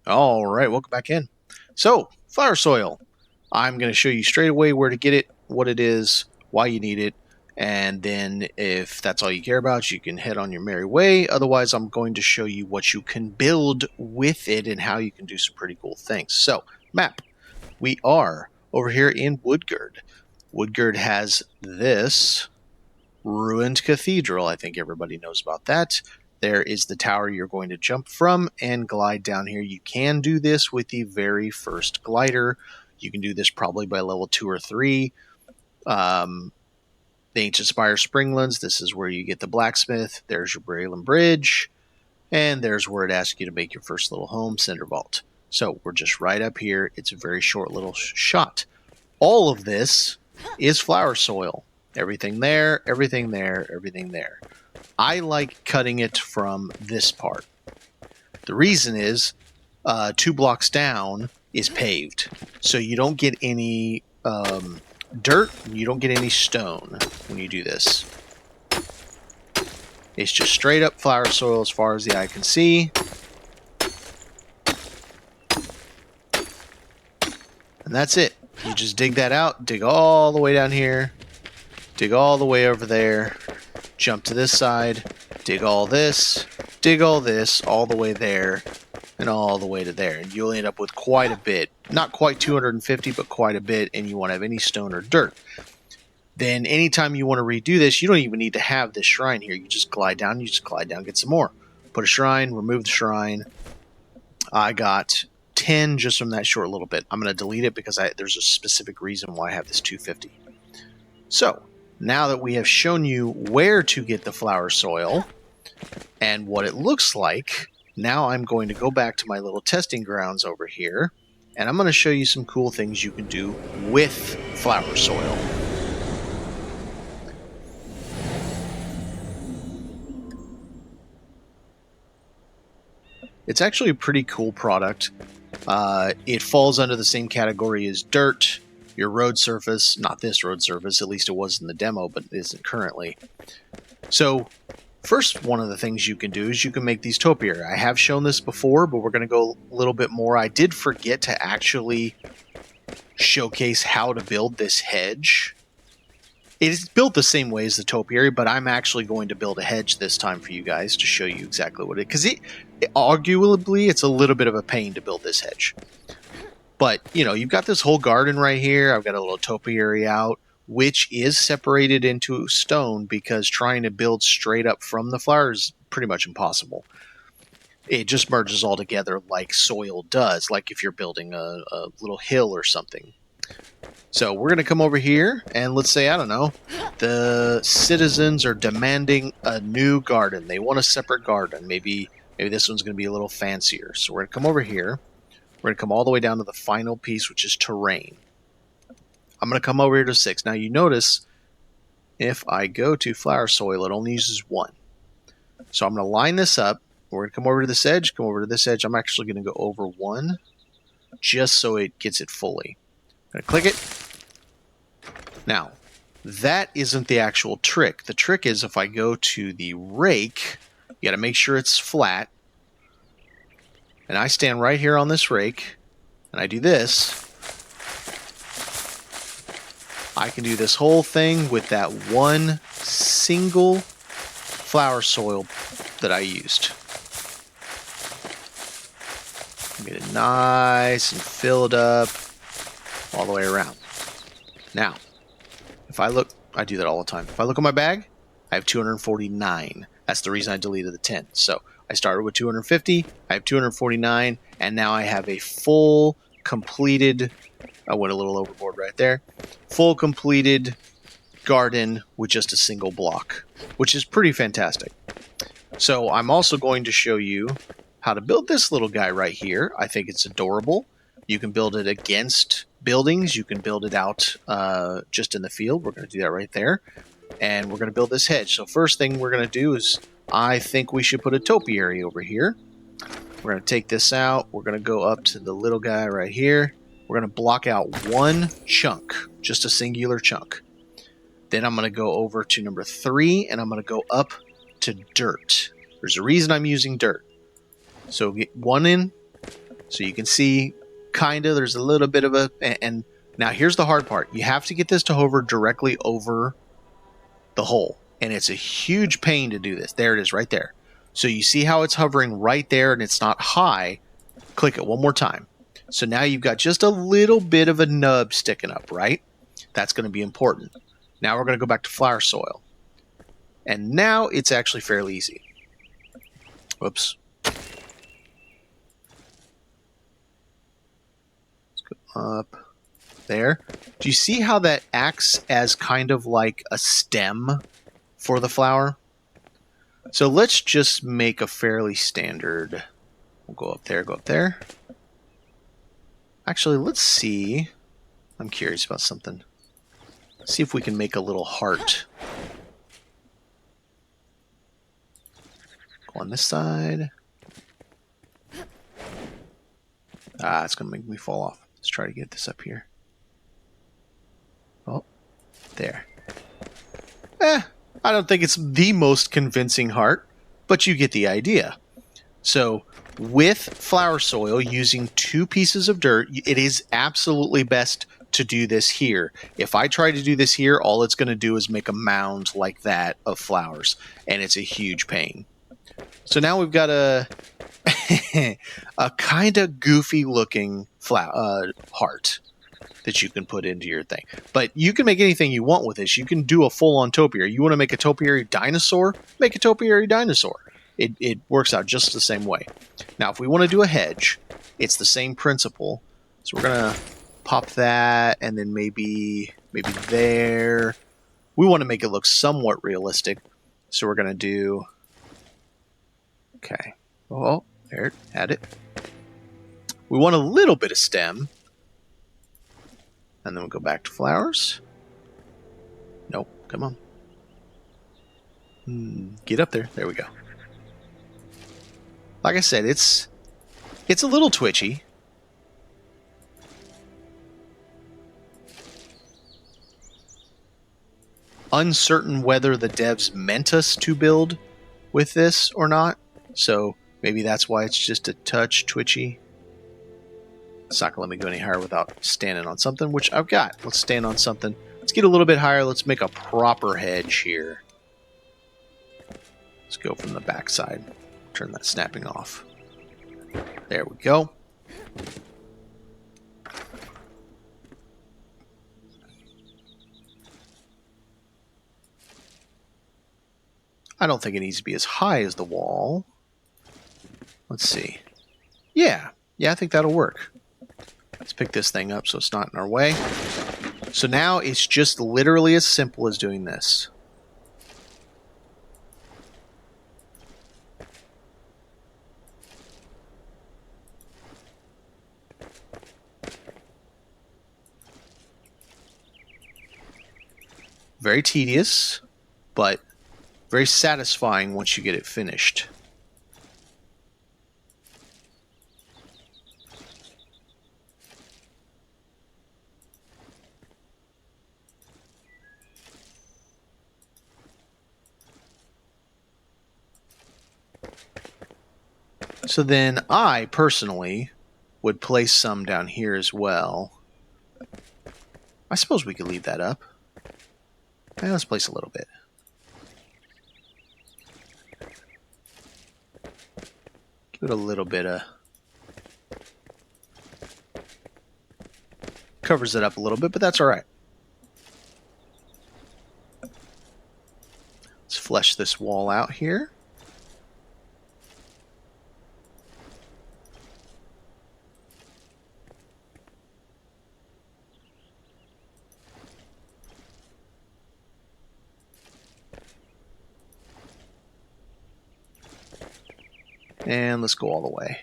All right, welcome back in. So, flower soil. I'm going to show you straight away where to get it, what it is, why you need it, and then if that's all you care about, you can head on your merry way. Otherwise, I'm going to show you what you can build with it and how you can do some pretty cool things. So, map. We are over here in Woodgard. Woodgard has this ruined cathedral. I think everybody knows about that. There is the tower you're going to jump from and glide down here. You can do this with the very first glider. You can do this probably by level 2 or 3. The Ancient Spire Springlands, this is where you get the blacksmith. There's your Braylon Bridge. And there's where it asks you to make your first little home, Cinder Vault. So we're just right up here. It's a very short little shot. All of this is flower soil. Everything there, everything there, everything there. I like cutting it from this part. The reason is 2 blocks down is paved. So you don't get any dirt, you don't get any stone when you do this. It's just straight up flower soil as far as the eye can see. And that's it. You just dig that out, dig all the way down here, dig all the way over there, jump to this side, dig all this, all the way there, and all the way to there. And you'll end up with quite a bit. Not quite 250, but quite a bit, and you won't have any stone or dirt. Then anytime you want to redo this, you don't even need to have this shrine here. You just glide down, get some more. Put a shrine, remove the shrine. I got 10 just from that short little bit. I'm going to delete it because there's a specific reason why I have this 250. So, now that we have shown you where to get the flower soil and what it looks like, now I'm going to go back to my little testing grounds over here, and I'm going to show you some cool things you can do with flower soil. It's actually a pretty cool product. It falls under the same category as dirt, your road surface, not this road surface, at least it was in the demo, but it isn't currently. So, first one of the things you can do is you can make these topiary. I have shown this before, but we're going to go a little bit more. I did forget to actually showcase how to build this hedge. It is built the same way as the topiary, but I'm actually going to build a hedge this time for you guys to show you exactly what it is. Because arguably, it's a little bit of a pain to build this hedge. But, you know, you've got this whole garden right here. I've got a little topiary out, which is separated into stone because trying to build straight up from the flower is pretty much impossible. It just merges all together like soil does, like if you're building a little hill or something. So we're going to come over here, and let's say, I don't know, the citizens are demanding a new garden. They want a separate garden. Maybe this one's going to be a little fancier. So we're going to come over here. We're going to come all the way down to the final piece, which is terrain. I'm going to come over here to 6. Now you notice, if I go to flower soil, it only uses 1. So I'm going to line this up. We're going to come over to this edge, come over to this edge. I'm actually going to go over 1, just so it gets it fully. I'm going to click it. Now, that isn't the actual trick. The trick is if I go to the rake, you got to make sure it's flat. And I stand right here on this rake, and I do this. I can do this whole thing with that one single flower soil that I used. Get it nice and filled up all the way around. Now, if I look, I do that all the time. If I look at my bag, I have 249. That's the reason I deleted the 10. So I started with 250, I have 249, and now I have a full completed, I went a little overboard right there, full completed garden with just a single block, which is pretty fantastic. So I'm also going to show you how to build this little guy right here. I think it's adorable. You can build it against buildings. You can build it out just in the field. We're going to do that right there. And we're going to build this hedge. So first thing we're going to do is, I think we should put a topiary over here. We're going to take this out. We're going to go up to the little guy right here. We're going to block out 1 chunk, just a singular chunk. Then I'm going to go over to number 3, and I'm going to go up to dirt. There's a reason I'm using dirt. So get 1 in. So you can see kind of there's a little bit of a... And now here's the hard part. You have to get this to hover directly over the hole. And it's a huge pain to do this. There it is right there. So you see how it's hovering right there and it's not high. Click it one more time. So now you've got just a little bit of a nub sticking up, right? That's going to be important. Now we're going to go back to flower soil. And now it's actually fairly easy. Whoops. Let's go up there. Do you see how that acts as kind of like a stem for the flower? So let's just make a fairly standard. We'll go up there, go up there. Actually, let's see. I'm curious about something. Let's see if we can make a little heart. Go on this side. Ah, it's going to make me fall off. Let's try to get this up here. Oh, there. I don't think it's the most convincing heart, but you get the idea. So with flower soil, using 2 pieces of dirt, it is absolutely best to do this here. If I try to do this here, all it's going to do is make a mound like that of flowers, and it's a huge pain. So now we've got a a kind of goofy looking heart that you can put into your thing. But you can make anything you want with this. You can do a full-on topiary. You want to make a topiary dinosaur? Make a topiary dinosaur. It works out just the same way. Now, if we want to do a hedge, it's the same principle. So we're going to pop that, and then maybe there. We want to make it look somewhat realistic. So we're going to do... Okay. Oh, there, had it. We want a little bit of stem. And then we'll go back to flowers. Nope, come on. Get up there. There we go. Like I said, it's a little twitchy. Uncertain whether the devs meant us to build with this or not. So maybe that's why it's just a touch twitchy. It's not going to let me go any higher without standing on something, which I've got. Let's stand on something. Let's get a little bit higher. Let's make a proper hedge here. Let's go from the back side. Turn that snapping off. There we go. I don't think it needs to be as high as the wall. Let's see. Yeah, I think that'll work. Let's pick this thing up so it's not in our way. So now it's just literally as simple as doing this. Very tedious, but very satisfying once you get it finished. So then I, personally, would place some down here as well. I suppose we could leave that up. Let's place a little bit. Give it a little bit of... Covers it up a little bit, but that's all right. Let's flesh this wall out here. And let's go all the way.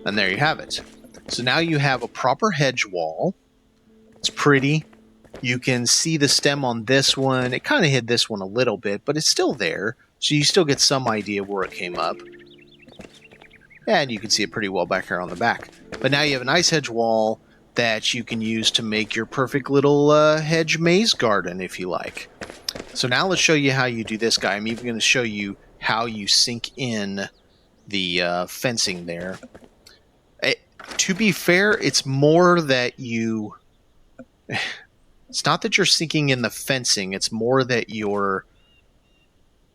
And there you have it. So now you have a proper hedge wall. It's pretty. You can see the stem on this one. It kind of hid this one a little bit, but it's still there. So you still get some idea where it came up. And you can see it pretty well back here on the back. But now you have a nice hedge wall that you can use to make your perfect little hedge maze garden, if you like. So now let's show you how you do this guy. I'm even going to show you how you sink in the fencing there. To be fair, it's more that you... It's not that you're sinking in the fencing. It's more that you're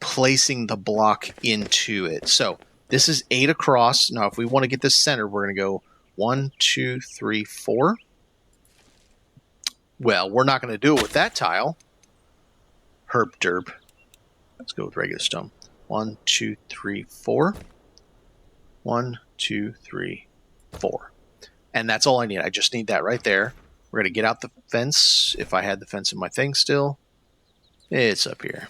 placing the block into it. So this is 8 across. Now, if we want to get this centered, we're going to go 1, 2, 3, 4. Well, we're not going to do it with that tile. Herb derb. Let's go with regular stone. 1, 2, 3, 4. 1, 2, 3, 4. And that's all I need. I just need that right there. We're going to get out the fence. If I had the fence in my thing still, it's up here.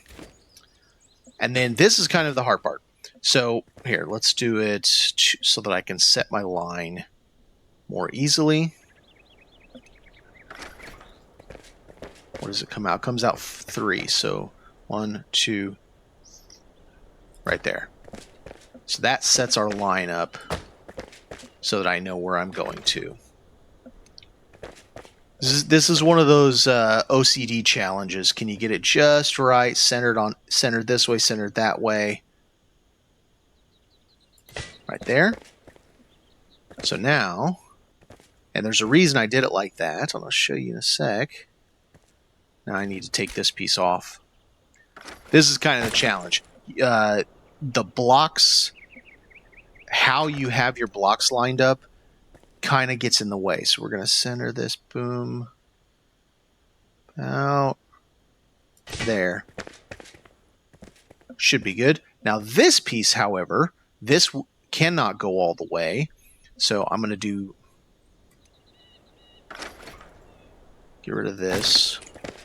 And then this is kind of the hard part. So here, let's do it so that I can set my line more easily. What does it come out? It comes out 3. So 1, 2, right there. So that sets our line up so that I know where I'm going to. This is one of those OCD challenges. Can you get it just right, centered this way, centered that way? Right there. So now, and there's a reason I did it like that. I'll show you in a sec. Now I need to take this piece off. This is kind of the challenge. The blocks, how you have your blocks lined up, kind of gets in the way. So we're going to center this, boom, out, there. Should be good. Now this piece, however, this cannot go all the way. So I'm going to get rid of this.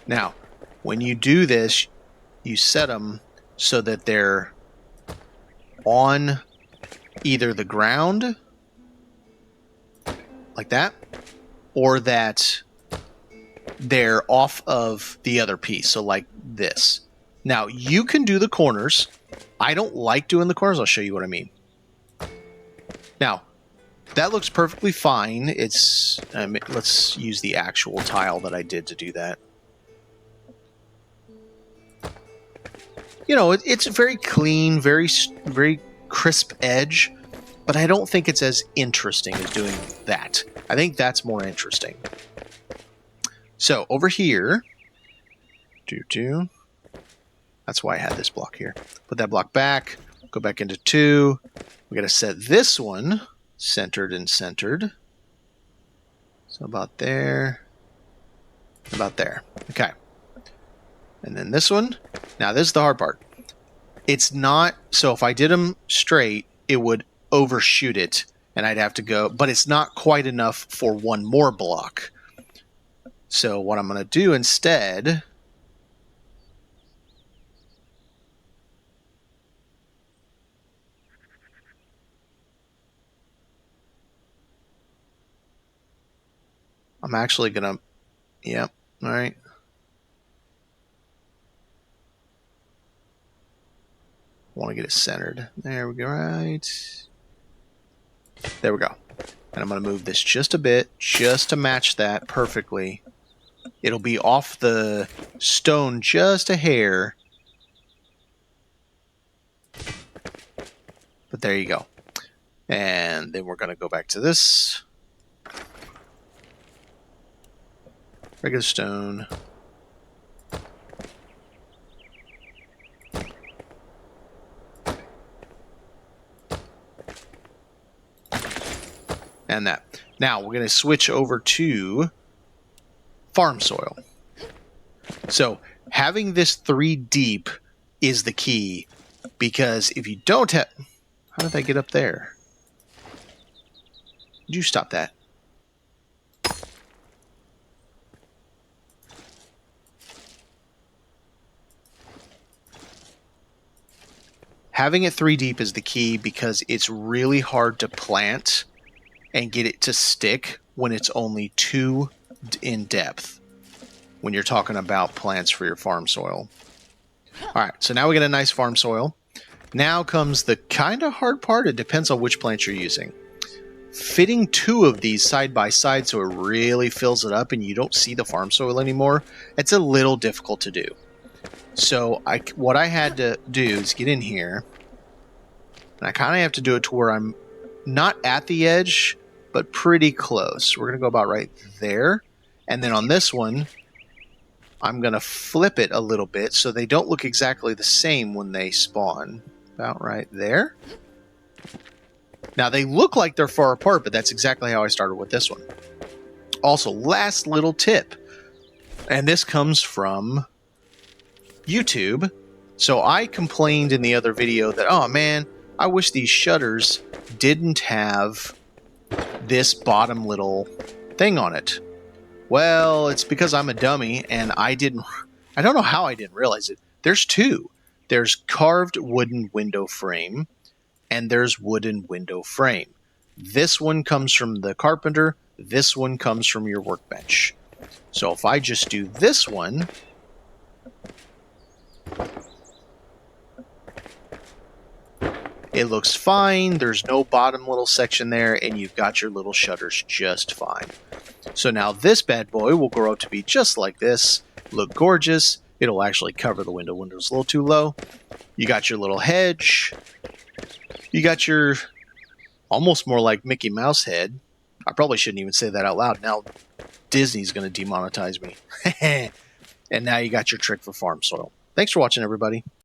Now, when you do this, you set them so that they're on either the ground, like that, or that they're off of the other piece, so like this. Now, you can do the corners. I don't like doing the corners. I'll show you what I mean. Now, that looks perfectly fine. It's let's use the actual tile that I did to do that. You know, it's a very clean, very crisp edge, but I don't think it's as interesting as doing that. I think that's more interesting. So over here, that's why I had this block here. Put that block back, go back into 2. We got to set this one centered and centered. So about there, about there. Okay. And then this one. Now this is the hard part. It's not, so if I did them straight, it would overshoot it and I'd have to go, but it's not quite enough for one more block. So what I'm going to do instead, I'm actually going to, yep, all right. I want to get it centered. There we go, right. There we go. And I'm going to move this just a bit, just to match that perfectly. It'll be off the stone just a hair. But there you go. And then we're going to go back to this. Regular stone. And that. Now we're going to switch over to farm soil. So having this 3 deep is the key, because if you don't have... How did I get up there? Did you stop that? Having it 3 deep is the key, because it's really hard to plant and get it to stick when it's only 2 in depth when you're talking about plants for your farm soil. All right, so now we got a nice farm soil. Now comes the kind of hard part. It depends on which plant you're using. Fitting 2 of these side by side so it really fills it up and you don't see the farm soil anymore, it's a little difficult to do. So what I had to do is get in here, and I kind of have to do it to where I'm not at the edge, but pretty close. We're going to go about right there. And then on this one, I'm going to flip it a little bit so they don't look exactly the same when they spawn. About right there. Now, they look like they're far apart, but that's exactly how I started with this one. Also, last little tip, and this comes from YouTube. So I complained in the other video that, oh man, I wish these shutters didn't have this bottom little thing on it. Well, it's because I'm a dummy and I don't know how I didn't realize it. There's 2. There's carved wooden window frame and there's wooden window frame. This one comes from the carpenter. This one comes from your workbench. So if I just do this one, it looks fine. There's no bottom little section there, and you've got your little shutters just fine. So now this bad boy will grow up to be just like this. Look gorgeous. It'll actually cover the window. Window's a little too low. You got your little hedge. You got your almost more like Mickey Mouse head. I probably shouldn't even say that out loud. Now Disney's going to demonetize me. And now you got your trick for farm soil. Thanks for watching, everybody.